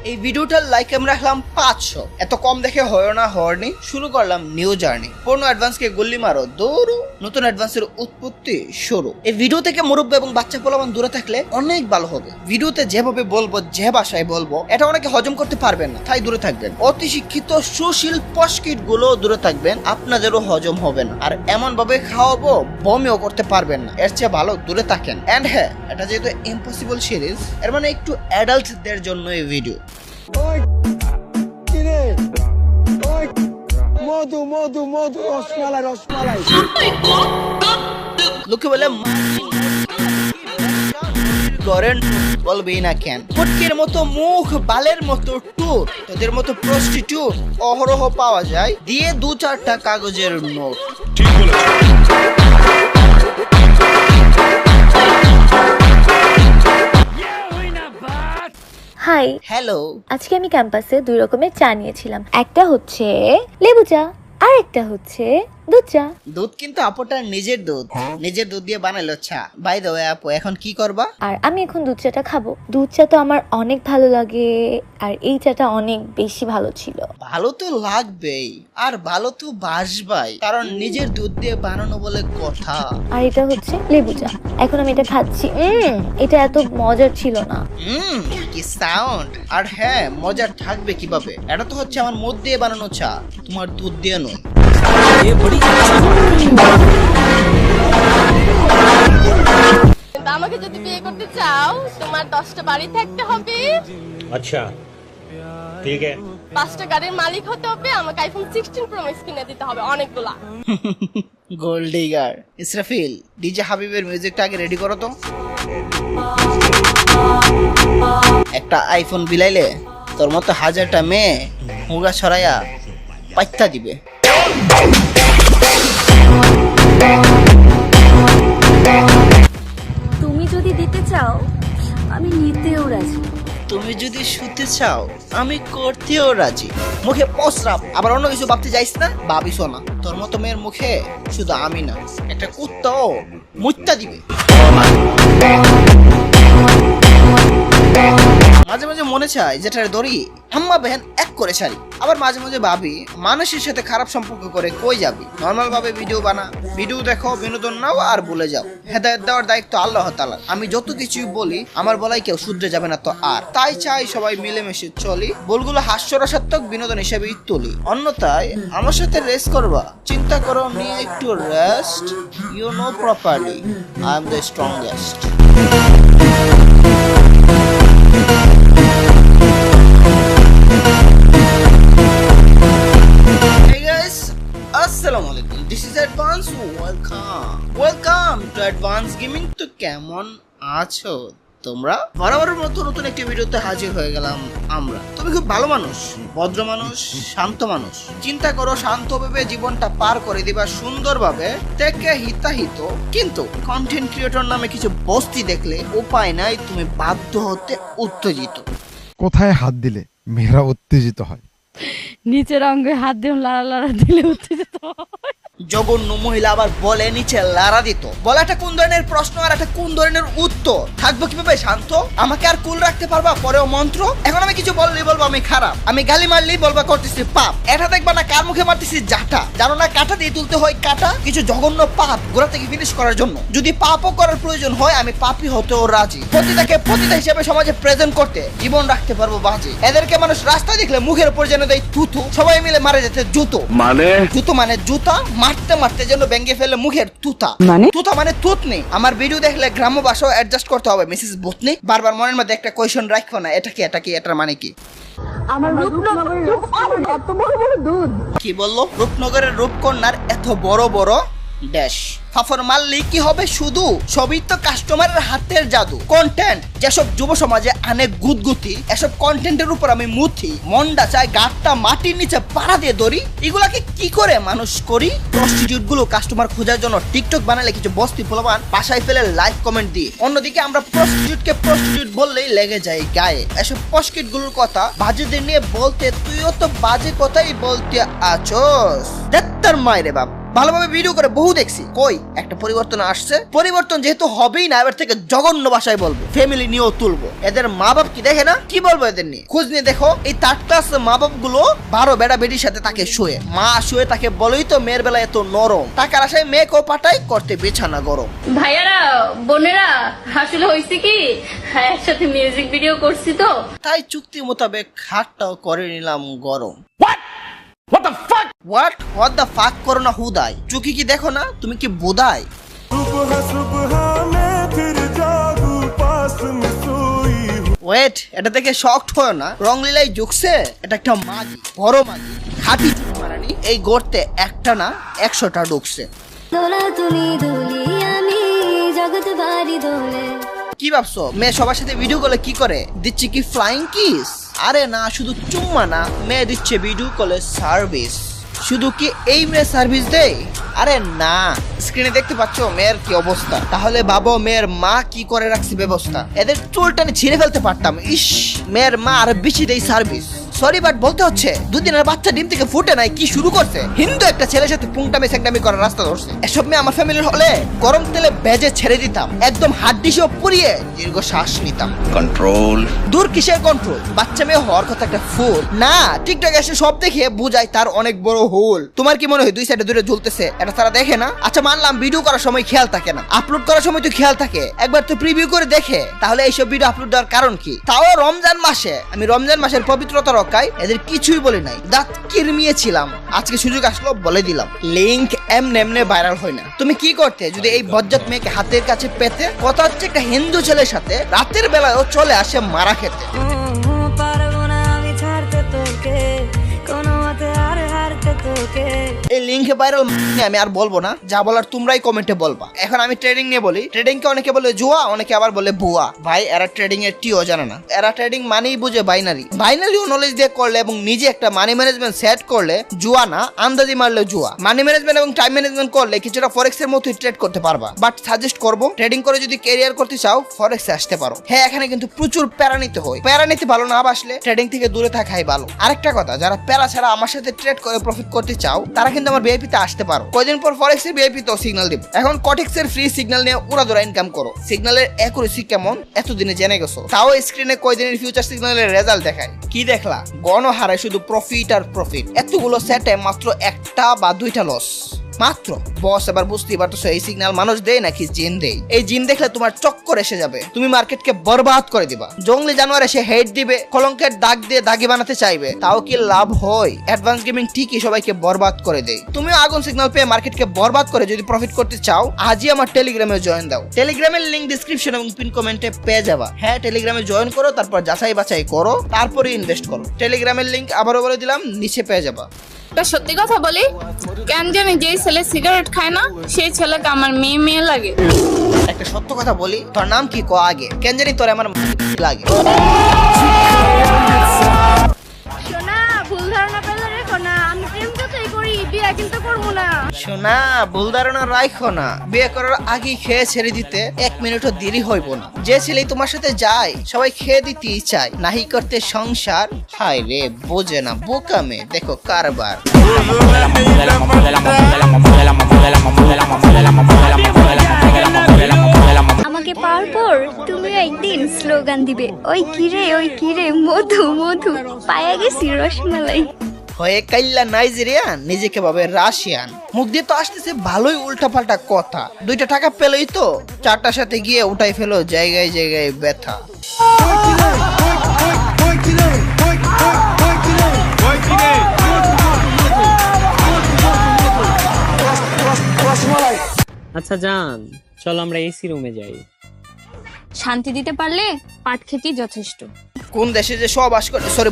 এই ভিডিওটার লাইক আমি রাখলাম 500। এত কম দেখে হয় না হয়নি, শুরু করলাম নিউ জার্নি। পুরনো অ্যাডভান্সকে গুল্লি মারো দৌড়ো, নতুন অ্যাডভান্সের উৎপত্তি শুরু। এই ভিডিও থেকে মুরব্বী এবং বাচ্চা পোলাপান দূরে থাকলে অনেক ভালো হবে। ভিডিওতে যেভাবে বলবো, যে ভাষায় বলবো, এটা অনেকে হজম করতে পারবেন না, তাই দূরে থাকবেন। অতি শিক্ষিত সুশীল পশকিট গুলো দূরে থাকবেন, আপনাদেরও হজম হবে না। আর এমন ভাবে খাওয়াবো বমিও করতে পারবেন না, এর চেয়ে ভালো দূরে থাকেন। এন্ড হ্যাঁ, এটা যেহেতু ইম্পসিবল সিরিজ, এর মানে একটু অ্যাডাল্টদের জন্য এই ভিডিও। মধু মধু মধু রসমালাই রসমালাই লোকে বলে করেন, বলবেই না কেন। ফটকের মতো মুখ, বালের মতো টুর, তোদের মতো প্রস্টিটিউট অহরহ পাওয়া যায় দিয়ে 2-4টা কাগজের নোট। High, hello. আজকে আমি ক্যাম্পাসে 2 রকমের চা নিয়েছিলাম। একটা হচ্ছে লেবু চা আর একটা হচ্ছে দুধ চা। দুধ কিন্তু আপুটার নিজের দুধ, নিজের দুধ দিয়ে বানাইলো চা। বাই দ্য ওয়ে আপু, এখন কি করবা? আর আমি এখন দুধ চাটা খাবো। দুধ চা তো আমার অনেক ভালো লাগে, আর এই চাটা অনেক বেশি ভালো ছিল। ভালো তো লাগবেই, আর ভালো তো বাসবাই, কারণ নিজের দুধ দিয়ে বানানো বলে কথা। আর এটা হচ্ছে লেবু চা। এখন আমি এটা খাচ্ছি। এটা এত মজার ছিল না। কি সাউন্ড! আর হ্যাঁ, মজার থাকবে কিভাবে? এটা তো হচ্ছে আমার মদ দিয়ে বানানো চা, তোমার দুধ দিয়ে নয়। আমাকে যদি বিয়ে করতে চাও, তোমার 10টা বাড়ি থাকতে হবে, अच्छा ठीक है 5টা গাড়ির মালিক হতে হবে, আমাকে আইফোন 16 প্রো ম্যাক্স কিনে দিতে হবে অনেকগুলা। Gold digger. ইসরাফিল, ডিজে হাবিবের মিউজিকটা আগে রেডি করো তো। একটা আইফোন বিলাইলে তোর মতো 1000টা মেয়ে হুগা ছড়াইয়া পাইতা দিবে। তুমি যদি দিতে চাও আমি নিতেও রাজি। তুমি যদি শুতে চাও আমি করতেও রাজি। মুখে প্রস্রাব, আবার অন্য কিছু ভাবতে যাইস না, ভাবিস না। তোর মতো মেয়ের মুখে শুধু আমি না, একটা কুত্তাও মুত্তা দিবে। মাঝে মাঝে মনে চায় যেটার দড়ি আম্মা বেহেন এক করে ছাড়ি। আবার মাঝে মাঝে ভাবি মানুষের সাথে খারাপ সম্পর্ক করে কই যাবি। নর্মাল ভাবে ভিডিও বানা, ভিডিও দেখো, বিনোদন নাও আর ভুলে যাও। হেদায়েত দেওয়ার দায়িত্ব আল্লাহ তাআলার। আমি যত কিছুই বলি আমার বলাই কেউ শুধরে যাবে না তো আর। তাই চাই সবাই মিলেমিশে চলি, বলগুলো হাস্যরসাত্মক বিনোদন হিসেবেই তুলি। অন্যথায় আমার সাথে রেস করবা, চিন্তা করো নিয়ে একটু rest. You know properly I am the strongest. আসসালামু আলাইকুম, this is Advance. Welcome to Advance gaming. তো কেমন আছো তোমরা? বরাবরের মতো নতুন একটি ভিডিওতে হাজির হয়ে গেলাম আমরা। তুমি খুব ভালো মানুষ, ভদ্র মানুষ, শান্ত মানুষ। চিন্তা করো শান্তভাবে জীবনটা পার করে দিবা সুন্দরভাবে, থেকে হিতাহিত। কিন্তু কন্টেন্ট ক্রিয়েটর নামে কিছু বস্তি দেখলে উপায় নাই, তুমি বাধ্য হতে উত্তেজিত। কোথায় হাত দিলে মেয়েরা উত্তেজিত হয়? নিচের অঙ্গে হাত দিয়ে লাড়া লাড়া দিলে উত্তেজিত হয়। জঘন্য মহিলা আবার বলে নিচে লারা দিত। বলা একটা কোন ধরনের প্রশ্ন আর একটা কোন ধরনের উত্তর। থাকবো কিভাবে শান্ত? আমাকে আর কুল রাখতে পারবা? পরেও মন্ত্র। এখন আমি কিছু বললেই বলবো আমি খারাপ, আমি গালি মারলেই বলবা করতেছি পাপ। এটা দেখবা না কার মুখে মারতেছি জাটা। জানো না কাটা দিয়ে তুলতে হয় কাটা? কিছু জঘন্য পাপ গোড়া থেকে ফিনিশ করার জন্য। যদি পাপও করার প্রয়োজন হয় আমি পাপী হতেও রাজি। পতিতাকে পতিতা হিসেবে সমাজে প্রেজেন্ট করতে জীবন রাখতে পারবো বাজি। এদেরকে মানুষ রাস্তায় দেখলে মুখের উপর যেন দেয় থুথু, সবাই মিলে মারে যেতে জুতো। মানে জুতো মানে জুতা, মারতে মারতে যেন ভেঙে ফেলে মুখের তুতা। তুতা মানে তুতনি। আমার ভিডিও দেখলে গ্রাম্য ভাষাও অ্যাডজাস্ট করতে হবে মিসেস বুতনি। বারবার মনের মধ্যে একটা কোয়েশ্চন রাখো না, এটা কি এটার মানে কি? আমার রূপনগরের এত বড় বড় দুধ। কি বললো? রূপনগরের রূপকন্যার এত বড় বড় ড্যাশ। ফাফর মারলেই কি হবে শুধু? সবই তো কাস্টমারের হাতের জাদু। কন্টেন্ট যেসব যুব সমাজে আনে গুদগুতি, এসব কন্টেন্টের উপর আমি মুথি। মনটা চায় গাটটা মাটির নিচে পাড়া দিয়ে ধরি। এগুলাকে কি করে মানুষ করি? প্রস্টিটিউট গুলো কাস্টমার খোঁজার জন্য টিকটক বানালে কিছু বস্তি পোলাপান বাসায় ফেলে লাইক কমেন্ট দিই। অন্যদিকে আমরা প্রস্টিটিউটকে প্রস্টিটিউট বললেই লেগে যায় গায়ে। এসব পস্কিট গুলোর কথা বাজেদের নিয়ে বলতে তুইও তো বাজে কথাই বলতে আছোস। দেত্তার মায়েরে বাপ। ভালোভাবে ভিডিও করে বহু দেখছি, কই একটা পরিবর্তন আসছে? পরিবর্তন যেহেতু হবেই না, এবার থেকে জঘন্য ভাষায় বলবো, ফ্যামিলি নিয়েও তুলবো। এদের মা বাপ কি দেখে না? কি বলবো এদের নিয়ে? খোঁজ নিয়ে দেখো, এই 3rd ক্লাস মা বাপ গুলো 12 বেড়া বেটির সাথে তাকে শুয়ে, মা শুয়ে তাকে বলেই তো মেয়ের বেলা এত নরম, টাকার আশায় মেয়েকেও পাঠায় করতে বিছানা গরম। ভাইয়ারা বোনেরা আসলে হয়েছে কি, হ্যাঁ একসাথে মিউজিক ভিডিও করছি তো, তাই চুক্তি মোতাবেক খাটটাও করে নিলাম গরম। What the fuck করো না হুদাই? চুকি কি দেখো না? তুমি কি বোধাই? ওয়েট, এটা দেখে শকড হয় না, রং লীলাই জুকছে। এটা একটা মাগি, বড় মাগি, খাঁটি মারানি। এই গর্তে একটা না 100টা ঢুকছে। কি ভাবছো মেয়ে সবার সাথে ভিডিও কলে কি করে? দিচ্ছে কি ফ্লাইং কিস? আরে না, শুধু চুম্মা না, মেয়ে দিচ্ছে ভিডিও কলে সার্ভিস। শুধু কি এই মেয়ে সার্ভিস দেয়? আরে না, স্ক্রিনে দেখতে পাচ্ছ মেয়ের কি অবস্থা। তাহলে ভাবো মেয়ের মা কি করে রাখছে ব্যবস্থা। এদের চুলটানি ছিঁড়ে ফেলতে পারতাম। ইস, মেয়ের মা আর বেশি দেয় সার্ভিস। সরি বাট বলতে হচ্ছে, 2 দিনের বাচ্চা ডিম থেকে ফুটে নাই, কি শুরু করছে? হিন্দু একটা ছেলের সাথে পুংটামি সেংটামি করার রাস্তা ধরছে। এসব মেয়ে আমার ফ্যামিলির হলে গরম তেলে ভেজে ছেড়ে দিতাম, একদম হাড্ডি সহ পুড়িয়ে দীর্ঘ শ্বাস নিতাম। কন্ট্রোল দূর, কিসের কন্ট্রোল? বাচ্চা মেয়ে হওয়ার কথা একটা ফুল না। টিকটক এসে সব দেখে বুঝায় তার অনেক বড় হোল। তোমার কি মনে হয় 2 সাইডে দূরে ঝুলতেছে, এটা তারা দেখে না? আচ্ছা মানলাম ভিডিও করার সময় খেয়াল থাকে না, আপলোড করার সময় তো খেয়াল থাকে, একবার তো প্রিভিউ করে দেখে। তাহলে এইসব ভিডিও আপলোড দেওয়ার কারণ কি? তাও রমজান মাসে। আমি রমজান মাসের পবিত্রতা রক্ষায় এদের কিছুই বলি নাই, দাঁত কিরমিয়েছিলাম। আজকে সুযোগ আসলো বলে দিলাম। লিংক এমনে ভাইরাল হয় না। তুমি কি করতে যদি এই বজ্জাত মেয়েকে হাতের কাছে পেতে? কথা হচ্ছে একটা হিন্দু ছেলের সাথে রাতের বেলায়ও চলে আসে মারা খেতে। এই লিংকে ভাইরাল আমি আর বলবো না, যা বলার তোমরাই কমেন্টে বলবা। এখন আমি ট্রেডিং নিয়ে বলি। ট্রেডিং কে অনেকে বলে জুয়া, অনেকে আবার বলে ভুয়া। ভাই এরা ট্রেডিং এর টিও জানে না। এরা ট্রেডিং মানেই বুঝে বাইনারি। বাইনারিও নলেজ দিয়ে করলে এবং নিজে একটা মানি ম্যানেজমেন্ট সেট করলে জুয়া না, আন্দাজি মারলে জুয়া। মানি ম্যানেজমেন্ট এবং টাইম ম্যানেজমেন্ট করলে কিছুটা ফরেক্স এর মতোই ট্রেড করতে পারবা। বাট সাজেস্ট করবো, ট্রেডিং করে যদি ক্যারিয়ার করতে চাও ফরেক্সে আসতে পারো। হ্যাঁ, এখানে কিন্তু প্রচুর প্যারা নিতে হয়। প্যারা নিতে ভালো না বাসলে ট্রেডিং থেকে দূরে থাকাই ভালো। আরেকটা কথা, যারা প্যারা ছাড়া আমার সাথে ট্রেড করে প্রফিট করতে চাও তারা কিন্তু আমার ভিআইপি তে আসতে পারো। কয়দিন পর ফরেক্স এর ভিআইপি তো সিগন্যাল দিব। এখন কটেক্স এর ফ্রি সিগন্যাল নিয়ে উড়াদুরা ইনকাম করো। সিগন্যালের অ্যাকুরেসি কেমন এতদিনে জেনে গেছো, তাও স্ক্রিনে কয়দিনের ফিউচার সিগন্যালের রেজাল্ট দেখায়। কি দেখলা? গণ হারায় শুধু প্রফিট আর প্রফিট। এতগুলো সেটে মাত্র 1টা বা 2টা লস মাত্র। বস এবার বুঝতেই পারতেছো এই সিগন্যাল মানুষ দেয় নাকি জিন দেয়। এই জিন দেখলে তোমার চক্কর এসে যাবে, তুমি মার্কেটকে বরবাদ করে দিবা। জঙ্গলি জানোয়ার এসে হেড দিবে, কলঙ্কের দাগ দিয়ে দাগি বানাতে চাইবে, তাও কি লাভ হয়? অ্যাডভান্স গেমিং ঠিকই সবাইকে বরবাদ করে দেয়। তুমিও আগুন সিগন্যাল পেয়ে মার্কেটকে বরবাদ করে যদি প্রফিট করতে চাও, আজই আমার টেলিগ্রামে জয়েন দাও। টেলিগ্রামের লিংক ডিসক্রিপশন এবং পিন কমেন্টে পেয়ে যাবা। হ্যাঁ, টেলিগ্রামে জয়েন করো, তারপর যাচাই বাছাই করো, তারপরে ইনভেস্ট করো। টেলিগ্রামের লিংক আবারও বলে দিলাম, নিচে পেয়ে যাবা। সত্যি কথা বলি, কেন জানি যেই ছেলে সিগারেট খায় না সেই ছেলেকে আমার মেয়ে মেয়ে লাগে। একটা সত্য কথা বলি, তোর নাম কি ক আগে? কেন জানি তোর আমার লাগে। সোনা, ভুল ধারণা পেলে রেখো না, আমি প্রেম যতই করি বিয়ে কিন্তু করবো না। শোনা, ভুল ধারণা রাখো না, বিয়ে করার আগেই খেয়ে ছেড়ে দিতে 1 মিনিটও দেরি হইব না। যে ছেলে তোমার সাথে যায় সবাই খেয়ে দিতেই চায়, নাহি করতে সংসার। হায় রে, বোঝে না বোকামে, দেখো কারবার। আমাকে পাওয়ার পর তুমি একদিন স্লোগান দিবে, ওই কিরে মধু মধু পায়া গেছি রসমালাই। হয়ে কাইল্লা নাইজেরিয়ান, নিজেকে ভাবে রাশিয়ান। মুখ দিয়ে তো আসতেছে ভালোই উল্টাপাল্টা কথা। 2টা টাকা পেলেই তো 4টার সাথে গিয়ে উঠাই ফেলো জায়গায় জায়গায় ব্যথা। আচ্ছা জান, চলো আমরা এসি রুমে যাই। শান্তি দিতে পারলে পাট খেতেই যথেষ্ট। কোন দেশে যে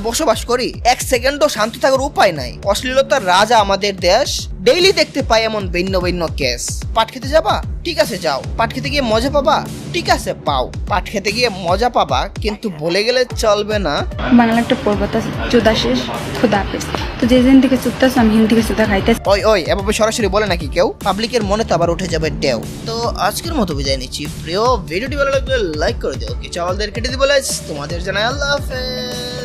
বসবাস করি, 1 সেকেন্ডও শান্তি থাকার উপায় নাই। অশ্লীলতার রাজা আমাদের দেশ, ডেইলি দেখতে পাই এমন ভিন্ন ভিন্ন কেস। পাট খেতে যাবা? ঠিক আছে যাও। পাট খেতে গিয়ে মজা পাবা? ঠিক আছে পাও। পাট খেতে গিয়ে মজা পাবা, কিন্তু বলে গেলে চলবে না। বাংলা একটা পর্বত আছে, চোদা শেষ খোদা হাফেজ। তো যে দিন থেকে চুদতেছ আমি হিন্দি থেকে চুদা খাইতেছি। ওই এভাবে সরাসরি বলে নাকি কেউ? পাবলিকের মনে তো আবার উঠে যাবে ডেও। তো আজকের মতো বিদায় নিচ্ছি। প্রিয় ভিডিওটি ভালো লাগলে লাইক করে দিও। কি চাওয়ালদের কেটে দিব, তোমাদের জানাই আল্লাহ হাফেজ।